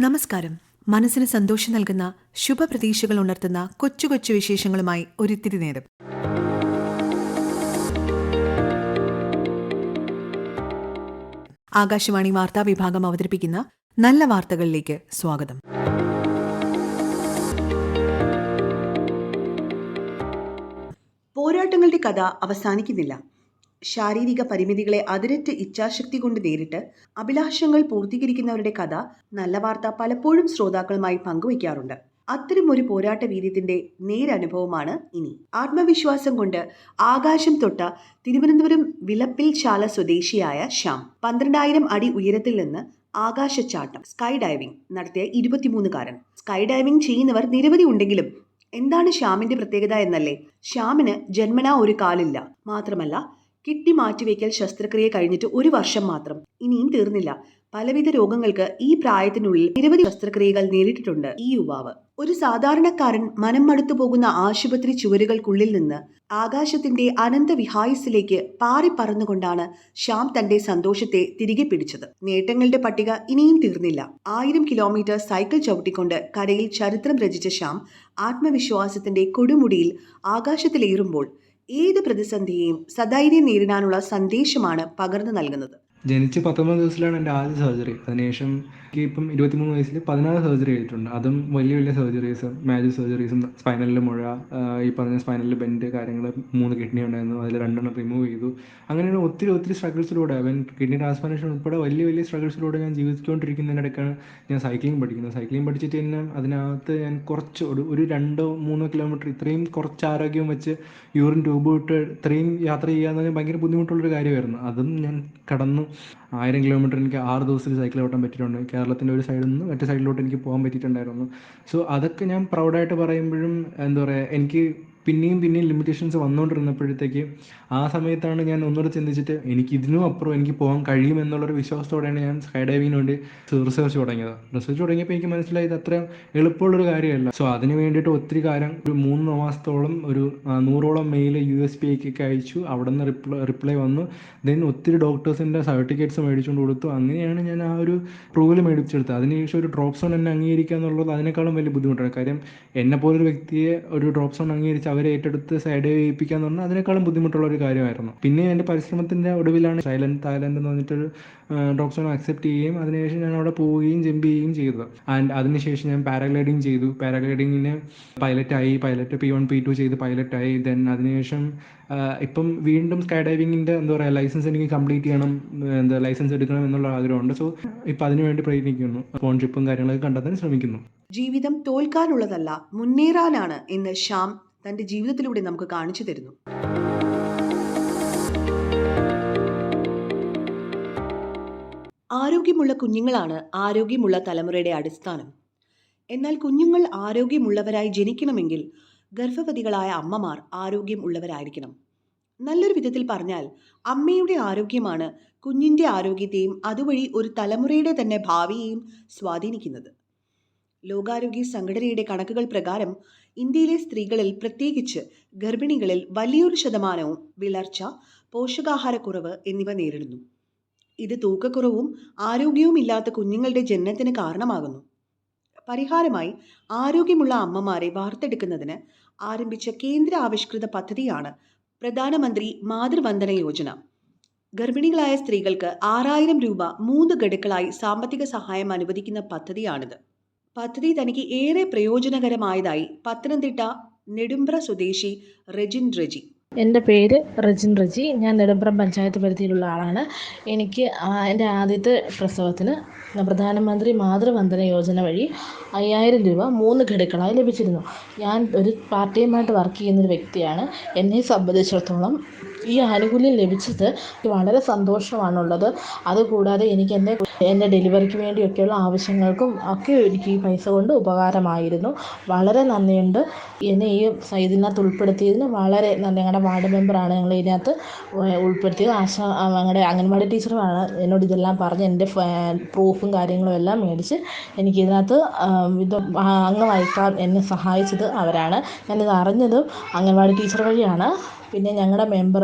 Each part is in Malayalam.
നമസ്കാരം. മനസ്സിന് സന്തോഷം നൽകുന്ന ശുഭപ്രതീക്ഷകൾ ഉണർത്തുന്ന കൊച്ചു കൊച്ചു വിശേഷങ്ങളുമായി ഒരിത്തിരി നേരം. ആകാശവാണി വാർത്താ വിഭാഗം അവതരിപ്പിക്കുന്ന നല്ല വാർത്തകളിലേക്ക് സ്വാഗതം. പോരാട്ടങ്ങളുടെ കഥ അവസാനിക്കുന്നില്ല. ശാരീരിക പരിമിതികളെ അതിരറ്റ ഇച്ഛാശക്തി കൊണ്ട് നേരിട്ട് അഭിലാഷങ്ങൾ പൂർത്തീകരിക്കുന്നവരുടെ കഥ നല്ല വാർത്ത പലപ്പോഴും ശ്രോതാക്കളുമായി പങ്കുവയ്ക്കാറുണ്ട്. അത്തരമൊരു പോരാട്ട വീര്യത്തിന്റെ നേരനുഭവമാണ് ഇനി. ആത്മവിശ്വാസം കൊണ്ട് ആകാശം തൊട്ട തിരുവനന്തപുരം വിളപ്പിൽ ശാല സ്വദേശിയായ ശ്യാം 12,000 അടി ഉയരത്തിൽ നിന്ന് ആകാശച്ചാട്ടം സ്കൈ ഡൈവിംഗ് നടത്തിയ 23-കാരൻ. സ്കൈ ഡൈവിംഗ് ചെയ്യുന്നവർ നിരവധി ഉണ്ടെങ്കിലും എന്താണ് ശ്യാമിന്റെ പ്രത്യേകത എന്നല്ലേ? ശ്യാമിന് ജന്മനാ ഒരു കാലില്ല. മാത്രമല്ല, കിഡ്നി മാറ്റിവെക്കൽ ശസ്ത്രക്രിയ കഴിഞ്ഞിട്ട് 1 വർഷം മാത്രം. ഇനിയും തീർന്നില്ല. പലവിധ രോഗങ്ങൾക്ക് ഈ പ്രായത്തിനുള്ളിൽ നിരവധി ശസ്ത്രക്രിയകൾ നേരിട്ടിട്ടുണ്ട് ഈ യുവാവ്. ഒരു സാധാരണക്കാരൻ മനം മടുത്തു പോകുന്ന ആശുപത്രി ചുവരുകൾക്കുള്ളിൽ നിന്ന് ആകാശത്തിന്റെ അനന്ത വിഹായസിലേക്ക് പാറി പറന്നുകൊണ്ടാണ് ശ്യാം തന്റെ സന്തോഷത്തെ തിരികെ പിടിച്ചത്. നേട്ടങ്ങളുടെ പട്ടിക ഇനിയും തീർന്നില്ല. 1000 കിലോമീറ്റർ സൈക്കിൾ ചവിട്ടിക്കൊണ്ട് കരയിൽ ചരിത്രം രചിച്ച ശ്യാം ആത്മവിശ്വാസത്തിന്റെ കൊടുമുടിയിൽ ആകാശത്തിലേറുമ്പോൾ ഏത് പ്രതിസന്ധിയെയും സധൈര്യം നേരിടാനുള്ള സന്ദേശമാണ് പകർന്നു നൽകുന്നത്. ജനിച്ച് 19 ദിവസത്തിലാണ് എൻ്റെ ആദ്യ സർജറി. അതിനുശേഷം എനിക്ക് ഇപ്പം 23 വയസ്സിൽ 16 സർജറി ചെയ്തിട്ടുണ്ട്. അതും വലിയ വലിയ സർജറീസ്, മേജർ സർജറീസും, സ്പൈനലിൽ മുഴ, ഈ പറഞ്ഞ സ്പൈനലിൽ ബെൻഡ് കാര്യങ്ങൾ, 3 കിഡ്നി ഉണ്ടായിരുന്നു, അതിൽ 2 റിമൂവ് ചെയ്തു. അങ്ങനെയുള്ള ഒത്തിരി സ്ട്രഗിൾസിലൂടെ, കിഡ്നി ട്രാൻസ്പ്ലാന്റേഷൻ ഉൾപ്പെടെ വലിയ സ്ട്രഗിൾസിലൂടെ ഞാൻ ജീവിച്ചുകൊണ്ടിരിക്കുന്നതിനിടയ്ക്കാണ് ഞാൻ സൈക്ലിംഗ് പഠിക്കുന്നത്. സൈക്ലിംഗ് പഠിച്ചിട്ട് തന്നെ അതിനകത്ത് ഞാൻ കുറച്ച് ഒരു 2-3 കിലോമീറ്റർ ഇത്രയും കുറച്ച് ആരോഗ്യം വെച്ച് യൂറിൻ ട്യൂബ് ഇട്ട് ഇത്രയും യാത്ര ചെയ്യുക എന്ന് പറഞ്ഞാൽ ഭയങ്കര ബുദ്ധിമുട്ടുള്ളൊരു കാര്യമായിരുന്നു. അതും ഞാൻ കടന്നു. 1000 കിലോമീറ്റർ എനിക്ക് 6 ദിവസത്തിൽ സൈക്കിൾ ഓട്ടാൻ പറ്റിയിട്ടുണ്ട്. കേരളത്തിൻ്റെ ഒരു സൈഡിൽ നിന്ന് മറ്റേ സൈഡിലോട്ട് എനിക്ക് പോകാൻ പറ്റിയിട്ടുണ്ടായിരുന്നു. സോ അതൊക്കെ ഞാൻ പ്രൗഡായിട്ട് പറയുമ്പോഴും എന്താ പറയുക, എനിക്ക് പിന്നെയും ലിമിറ്റേഷൻസ് വന്നുകൊണ്ടിരുന്നപ്പോഴത്തേക്ക് ആ സമയത്താണ് ഞാൻ ഒന്നുകൂടെ ചിന്തിച്ചിട്ട് എനിക്ക് ഇതിനും അപ്പുറം എനിക്ക് പോകാൻ കഴിയുമെന്നുള്ളൊരു വിശ്വാസത്തോടെയാണ് ഞാൻ സ്കൈ ഡൈവിങ്ങിന് വേണ്ടി റിസർച്ച് തുടങ്ങിയത്. റിസർച്ച് തുടങ്ങിയപ്പോൾ എനിക്ക് മനസ്സിലായി ഇത് അത്രയും എളുപ്പമുള്ളൊരു കാര്യമല്ല. സോ അതിന് വേണ്ടിയിട്ട് ഒത്തിരി കാര്യം, ഒരു 3 മാസത്തോളം ഒരു 100ഓളം മെയിൽ USPAക്കൊക്കെ അയച്ചു. അവിടെ നിന്ന് റിപ്ലൈ വന്നു. ദെൻ ഒത്തിരി ഡോക്ടേഴ്സിൻ്റെ സർട്ടിഫിക്കറ്റ്സ് മേടിച്ചുകൊണ്ട് കൊടുത്തു. അങ്ങനെയാണ് ഞാൻ ആ ഒരു പ്രൂവൽ മേടിച്ചെടുത്തത്. അതിനുശേഷം ഒരു ഡ്രോപ്പ് സോൺ എന്നെ അംഗീകരിക്കുക എന്നുള്ളത് അതിനേക്കാളും വലിയ ബുദ്ധിമുട്ടാണ്. കാര്യം എന്നെപ്പോലൊരു വ്യക്തിയെ ഒരു ഡ്രോപ്പ് സോൺ അംഗീകരിച്ച് അവരെ ഏറ്റെടുത്ത് സൈഡ് ചെയ്യിപ്പിക്കുക എന്ന് പറഞ്ഞാൽ അതിനേക്കാളും ബുദ്ധിമുട്ടുള്ള ഒരു കാര്യമായിരുന്നു. പിന്നെ എൻ്റെ പരിശ്രമത്തിൻ്റെ ഒടുവിലാണ് തായ്ലൻഡ് എന്ന് പറഞ്ഞിട്ടൊരു ഡ്രോപ്പ് സോൺ അക്സെപ്റ്റ് ചെയ്യുകയും അതിനുശേഷം ഞാൻ അവിടെ പോവുകയും ജമ്പ് ചെയ്യുകയും ചെയ്തത്. ആൻഡ് അതിനുശേഷം ഞാൻ പാരാഗ്ലൈഡിങ് ചെയ്തു. പാരാഗ്ലൈഡിങ്ങിന് പൈലറ്റ് P1 P2 ചെയ്ത് പൈലറ്റായി. ദെൻ അതിനുശേഷം ഇപ്പം വീണ്ടും സ്കൈ ഡൈവിങ്ങിൻ്റെ ലൈസൻസ് എനിക്ക് കംപ്ലീറ്റ് ചെയ്യണം, ലൈസൻസ് എടുക്കണം എന്നുള്ള ആഗ്രഹമുണ്ട്. സോ ഇപ്പം അതിനുവേണ്ടി പ്രയത്നിക്കുന്നു. സ്പോൺഷിപ്പും കാര്യങ്ങളൊക്കെ കണ്ടെത്താൻ ശ്രമിക്കുന്നു. ജീവിതം തോൽക്കാനുള്ളതല്ല, മുന്നേറാനാണ് എന്ന് ശ്യാം തന്റെ ജീവിതത്തിലൂടെ നമുക്ക് കാണിച്ചു തരുന്നു. ആരോഗ്യമുള്ള കുഞ്ഞുങ്ങളാണ് ആരോഗ്യമുള്ള തലമുറയുടെ അടിസ്ഥാനം. എന്നാൽ കുഞ്ഞുങ്ങൾ ആരോഗ്യമുള്ളവരായി ജനിക്കണമെങ്കിൽ ഗർഭവതികളായ അമ്മമാർ ആരോഗ്യം ഉള്ളവരായിരിക്കണം. നല്ലൊരു വിധത്തിൽ പറഞ്ഞാൽ അമ്മയുടെ ആരോഗ്യമാണ് കുഞ്ഞിൻ്റെ ആരോഗ്യത്തെയും അതുവഴി ഒരു തലമുറയുടെ തന്നെ ഭാവിയെയും സ്വാധീനിക്കുന്നത്. ലോകാരോഗ്യ സംഘടനയുടെ കണക്കുകൾ പ്രകാരം ഇന്ത്യയിലെ സ്ത്രീകളിൽ, പ്രത്യേകിച്ച് ഗർഭിണികളിൽ വലിയൊരു ശതമാനവും വിളർച്ച, പോഷകാഹാരക്കുറവ് എന്നിവ നേരിടുന്നു. ഇത് തൂക്കക്കുറവും ആരോഗ്യവും ഇല്ലാത്ത കുഞ്ഞുങ്ങളുടെ ജനനത്തിന് കാരണമാകുന്നു. പരിഹാരമായി ആരോഗ്യമുള്ള അമ്മമാരെ വാർത്തെടുക്കുന്നതിന് ആരംഭിച്ച കേന്ദ്ര ആവിഷ്കൃത പദ്ധതിയാണ് പ്രധാനമന്ത്രി മാതൃവന്ദന യോജന. ഗർഭിണികളായ സ്ത്രീകൾക്ക് 6,000 രൂപ 3 ഗഡുക്കളായി സാമ്പത്തിക സഹായം അനുവദിക്കുന്ന പദ്ധതിയാണിത്. പദ്ധതി തനിക്ക് ഏറെ പ്രയോജനകരമായതായി പത്തനംതിട്ട നെടുമ്പ്ര സ്വദേശി റെജിൻ റെജി. എൻ്റെ പേര് റെജിൻ റെജി. ഞാൻ നെടുമ്പ്രം പഞ്ചായത്ത് പരിധിയിലുള്ള ആളാണ്. എനിക്ക് എൻ്റെ ആദ്യത്തെ പ്രസവത്തിന് പ്രധാനമന്ത്രി മാതൃവന്ദന യോജന വഴി 5,000 രൂപ 3 ഗഡുക്കളായി ലഭിച്ചിരുന്നു. ഞാൻ ഒരു പാർട്ട് ടൈമായിട്ട് വർക്ക് ചെയ്യുന്നൊരു വ്യക്തിയാണ്. എന്നെ സംബന്ധിച്ചിടത്തോളം ഈ ആനുകൂല്യം ലഭിച്ചത് വളരെ സന്തോഷമാണുള്ളത്. അതുകൂടാതെ എനിക്ക് എൻ്റെ ഡെലിവറിക്ക് വേണ്ടിയൊക്കെയുള്ള ആവശ്യങ്ങൾക്കും ഒക്കെ എനിക്ക് ഈ പൈസ കൊണ്ട് ഉപകാരമായിരുന്നു. വളരെ നന്ദിയുണ്ട്. എന്നെ ഇതിനകത്ത് ഉൾപ്പെടുത്തിയതിന് വളരെ നന്ദി. ഞങ്ങളുടെ വാർഡ് മെമ്പറാണ് ഞങ്ങൾ ഇതിനകത്ത് ഉൾപ്പെടുത്തിയത്. ഞങ്ങളുടെ അംഗൻവാടി ടീച്ചറുമാണ് എന്നോട് ഇതെല്ലാം പറഞ്ഞ് എൻ്റെ പ്രൂഫും കാര്യങ്ങളും എല്ലാം മേടിച്ച് എനിക്കിതിനകത്ത് ഇത് അംഗമായിക്കാൻ എന്നെ സഹായിച്ചത് അവരാണ്. ഞാനിത് അറിഞ്ഞതും അംഗൻവാടി ടീച്ചർ വഴിയാണ്. പിന്നെ ഞങ്ങളുടെ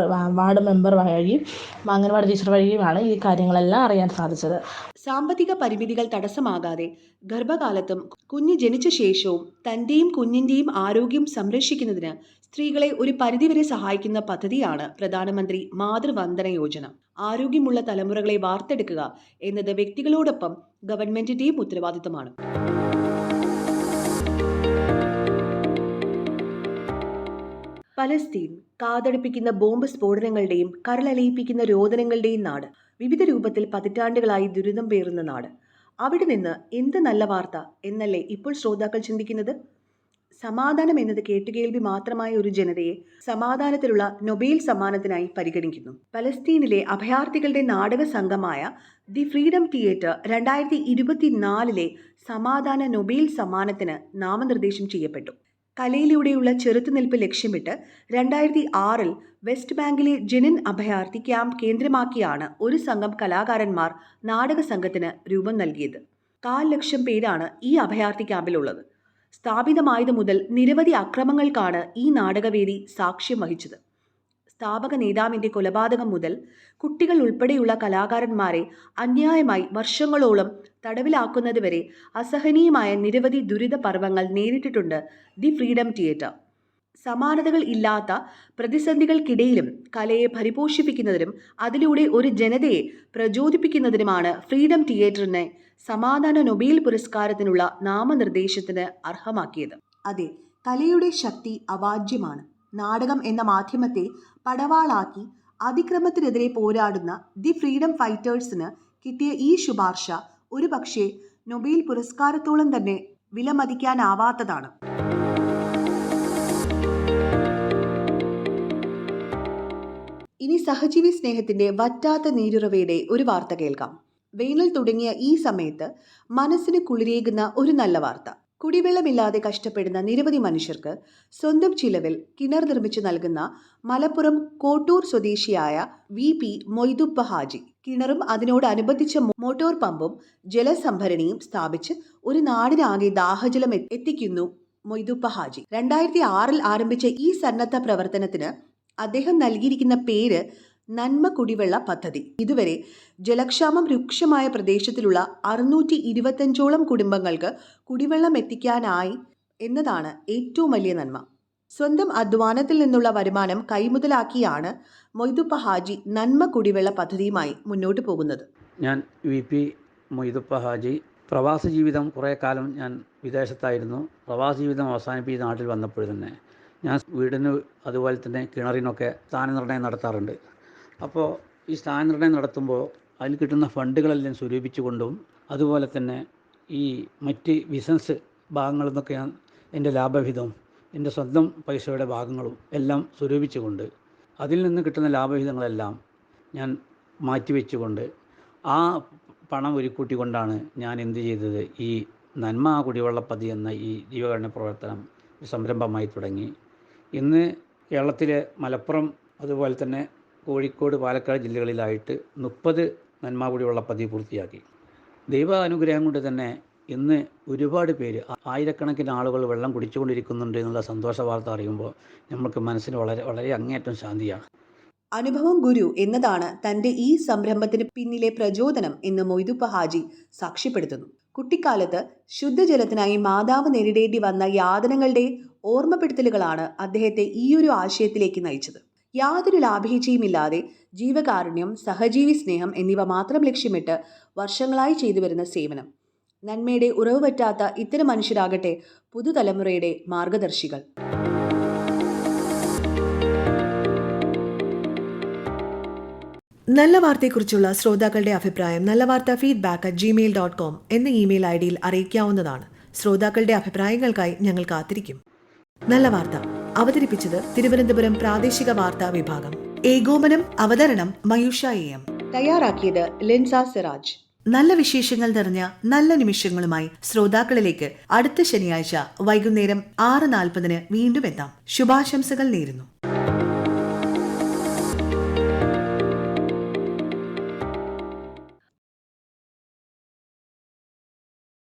വാർഡ് മെമ്പർ വഴിയും അംഗൻവാടി ടീച്ചർ വഴിയുമാണ് ഈ കാര്യങ്ങളെല്ലാം അറിയാൻ സാധിച്ചത്. സാമ്പത്തിക പരിമിതികൾ തടസ്സമാകാതെ ഗർഭകാലത്തും കുഞ്ഞ് ജനിച്ച ശേഷവും തന്റെയും കുഞ്ഞിന്റെയും ആരോഗ്യം സംരക്ഷിക്കുന്നതിന് സ്ത്രീകളെ ഒരു പരിധിവരെ സഹായിക്കുന്ന പദ്ധതിയാണ് പ്രധാനമന്ത്രി മാതൃവന്ദന യോജന. ആരോഗ്യമുള്ള തലമുറകളെ വാർത്തെടുക്കുക എന്നത് വ്യക്തികളോടൊപ്പം ഗവൺമെന്റിന്റെയും ഉത്തരവാദിത്തമാണ്. പലസ്തീൻ കാതടുപ്പിക്കുന്ന ബോംബ് സ്ഫോടനങ്ങളുടെയും കരളലിയിപ്പിക്കുന്ന രോദനങ്ങളുടെയും നാട്, വിവിധ രൂപത്തിൽ പതിറ്റാണ്ടുകളായി ദുരിതം പേറുന്ന നാട്. അവിടെ നിന്ന് എന്ത് നല്ല വാർത്ത എന്നല്ലേ ഇപ്പോൾ ശ്രോതാക്കൾ ചിന്തിക്കുന്നത്? സമാധാനം എന്നത് കേട്ടുകേൾവി മാത്രമായ ഒരു ജനതയെ സമാധാനത്തിലുള്ള നൊബേൽ സമ്മാനത്തിനായി പരിഗണിക്കുന്നു. പലസ്തീനിലെ അഭയാർത്ഥികളുടെ നാടക സംഘമായ ദി ഫ്രീഡം തിയേറ്റർ 2024 സമാധാന നൊബേൽ സമ്മാനത്തിന് നാമനിർദ്ദേശം ചെയ്യപ്പെട്ടു. കലയിലൂടെയുള്ള ചെറുത്തുനിൽപ്പ് ലക്ഷ്യമിട്ട് 2006 വെസ്റ്റ് ബാങ്കിലെ ജെനിൻ അഭയാർത്ഥി ക്യാമ്പ് കേന്ദ്രമാക്കിയാണ് ഒരു സംഘം കലാകാരന്മാർ നാടക സംഘത്തിന് രൂപം നൽകിയത്. 1,00,000 പേരാണ് ഈ അഭയാർത്ഥി ക്യാമ്പിലുള്ളത്. സ്ഥാപിതമായതു മുതൽ നിരവധി അക്രമങ്ങൾക്കാണ് ഈ നാടകവേദി സാക്ഷ്യം വഹിച്ചത്. സ്ഥാപക നേതാവിന്റെ കൊലപാതകം മുതൽ കുട്ടികൾ ഉൾപ്പെടെയുള്ള കലാകാരന്മാരെ അന്യായമായി വർഷങ്ങളോളം തടവിലാക്കുന്നതുവരെ അസഹനീയമായ നിരവധി ദുരിത പർവ്വങ്ങൾ നേരിട്ടിട്ടുണ്ട് ദി ഫ്രീഡം തിയേറ്റർ. സമാനതകൾ ഇല്ലാത്ത പ്രതിസന്ധികൾക്കിടയിലും കലയെ പരിപോഷിപ്പിക്കുന്നതിനും അതിലൂടെ ഒരു ജനതയെ പ്രചോദിപ്പിക്കുന്നതിനുമാണ് ഫ്രീഡം തിയേറ്ററിനെ സമാധാന നൊബേൽ പുരസ്കാരത്തിനുള്ള നാമനിർദ്ദേശത്തിന് അർഹമാക്കിയത്. അതെ, കലയുടെ ശക്തി അവാജ്യമാണ്. നാടകം എന്ന മാധ്യമത്തെ പടവാളാക്കി അതിക്രമത്തിനെതിരെ പോരാടുന്ന ദി ഫ്രീഡം ഫൈറ്റേഴ്സിന് കിട്ടിയ ഈ ശുപാർശ ഒരുപക്ഷെ നൊബേൽ പുരസ്കാരത്തോളം തന്നെ വിലമതിക്കാനാവാത്തതാണ്. ഇനി സഹജീവി സ്നേഹത്തിന്റെ വറ്റാത്ത നീരുറവയുടെ ഒരു വാർത്ത കേൾക്കാം. വേനൽ തുടങ്ങിയ ഈ സമയത്ത് മനസ്സിന് കുളിരേകുന്ന ഒരു നല്ല വാർത്ത. കുടിവെള്ളമില്ലാതെ കഷ്ടപ്പെടുന്ന നിരവധി മനുഷ്യർക്ക് സ്വന്തം ചിലവിൽ കിണർ നിർമ്മിച്ചു നൽകുന്ന മലപ്പുറം കോട്ടൂർ സ്വദേശിയായ VP മൊയ്തുപ്പ ഹാജി കിണറും അതിനോടനുബന്ധിച്ച മോട്ടോർ പമ്പും ജലസംഭരണിയും സ്ഥാപിച്ച് ഒരു നാടിനാകെ ദാഹജലം എത്തിക്കുന്നു മൊയ്തുപ്പ ഹാജി. 2006 ആരംഭിച്ച ഈ സന്നദ്ധ പ്രവർത്തനത്തിന് അദ്ദേഹം നൽകിയിരിക്കുന്ന പേര് നന്മ കുടിവെള്ള പദ്ധതി. ഇതുവരെ ജലക്ഷാമം രൂക്ഷമായ പ്രദേശത്തിലുള്ള 625ഓളം കുടുംബങ്ങൾക്ക് കുടിവെള്ളം എത്തിക്കാനായി എന്നതാണ് ഏറ്റവും വലിയ നന്മ. സ്വന്തം അധ്വാനത്തിൽ നിന്നുള്ള വരുമാനം കൈമുതലാക്കിയാണ് മൊയ്തുപ്പ ഹാജി നന്മ കുടിവെള്ള പദ്ധതിയുമായി മുന്നോട്ട് പോകുന്നത്. ഞാൻ VP മൊയ്തുപ്പ ഹാജി. പ്രവാസ ജീവിതം കുറേ കാലം ഞാൻ വിദേശത്തായിരുന്നു. പ്രവാസ ജീവിതം അവസാനിപ്പിച്ച് നാട്ടിൽ വന്നപ്പോൾ തന്നെ ഞാൻ വീടിന് അതുപോലെ തന്നെ കിണറിനൊക്കെ സ്ഥാനനിർണ്ണയം നടത്താറുണ്ട്. അപ്പോൾ ഈ സ്ഥാനനിർണ്ണയം നടത്തുമ്പോൾ അതിൽ കിട്ടുന്ന ഫണ്ടുകളെല്ലാം സ്വരൂപിച്ചുകൊണ്ടും അതുപോലെ തന്നെ ഈ മറ്റ് ബിസിനസ് ഭാഗങ്ങളിൽ നിന്നൊക്കെ ഞാൻ എൻ്റെ ലാഭവിഹിതവും എൻ്റെ സ്വന്തം പൈസയുടെ ഭാഗങ്ങളും എല്ലാം സ്വരൂപിച്ചുകൊണ്ട് അതിൽ നിന്ന് കിട്ടുന്ന ലാഭവിഹിതങ്ങളെല്ലാം ഞാൻ മാറ്റിവെച്ചുകൊണ്ട് ആ പണം ഒരുക്കൂട്ടിക്കൊണ്ടാണ് ഞാൻ എന്ത് ചെയ്തത്, ഈ നന്മ കുടിവെള്ള പദ്ധതി എന്ന ഈ ജീവകാരുണ്യ പ്രവർത്തനം സംരംഭമായി തുടങ്ങി. ഇന്ന് കേരളത്തിലെ മലപ്പുറം അതുപോലെ തന്നെ കോഴിക്കോട്, പാലക്കാട് ജില്ലകളിലായിട്ട് 30 നന്മ കുടിവെള്ള പദ്ധതി പൂർത്തിയാക്കി. ദൈവ അനുഗ്രഹം കൊണ്ട് തന്നെ ഇന്ന് ഒരുപാട് പേര്, ആയിരക്കണക്കിന് ആളുകൾ വെള്ളം കുടിച്ചുകൊണ്ടിരിക്കുന്നുണ്ട് എന്നുള്ള സന്തോഷ വാർത്ത അറിയുമ്പോൾ നമുക്ക് മനസ്സിന് വളരെ വളരെ അങ്ങേയറ്റം ശാന്തിയാണ്. അനുഭവം ഗുരു എന്നതാണ് തന്റെ ഈ സംരംഭത്തിന് പിന്നിലെ പ്രചോദനം എന്ന് മൊയ്തുപ്പ ഹാജി സാക്ഷ്യപ്പെടുത്തുന്നു. കുട്ടിക്കാലത്ത് ശുദ്ധജലത്തിനായി മാതാവ് നേരിടേണ്ടി വന്ന യാതനകളുടെ ഓർമ്മപ്പെടുത്തലുകളാണ് അദ്ദേഹത്തെ ഈയൊരു ആശയത്തിലേക്ക് നയിച്ചത്. യാതൊരു ലാഭേച്ഛയുമില്ലാതെ ജീവകാരുണ്യം, സഹജീവി സ്നേഹം എന്നിവ മാത്രം ലക്ഷ്യമിട്ട് വർഷങ്ങളായി ചെയ്തു വരുന്ന സേവനം. നന്മയുടെ ഉറവ് പറ്റാത്ത ഇത്തരം മനുഷ്യരാകട്ടെ പുതുതലമുറയുടെ മാർഗദർശികൾ. നല്ല വാർത്തയെക്കുറിച്ചുള്ള ശ്രോതാക്കളുടെ അഭിപ്രായം nallavaartha@gmail.com എന്ന ഇമെയിൽ ID അറിയിക്കാവുന്നതാണ്. ശ്രോതാക്കളുടെ അഭിപ്രായങ്ങൾക്കായി ഞങ്ങൾ കാത്തിരിക്കും. നല്ല വാർത്ത അവതരിപ്പിച്ചത് തിരുവനന്തപുരം പ്രാദേശിക വാർത്താ വിഭാഗം. ഏകോപനം അവതരണം മയൂഷ AM. തയ്യാറാക്കിയത് ലിൻസ സിറാജ്. നല്ല വിശേഷങ്ങൾ നിറഞ്ഞ നല്ല നിമിഷങ്ങളുമായി ശ്രോതാക്കളിലേക്ക് അടുത്ത ശനിയാഴ്ച വൈകുന്നേരം 6:40 വീണ്ടും എത്താം. ശുഭാശംസകൾ നേരുന്നു.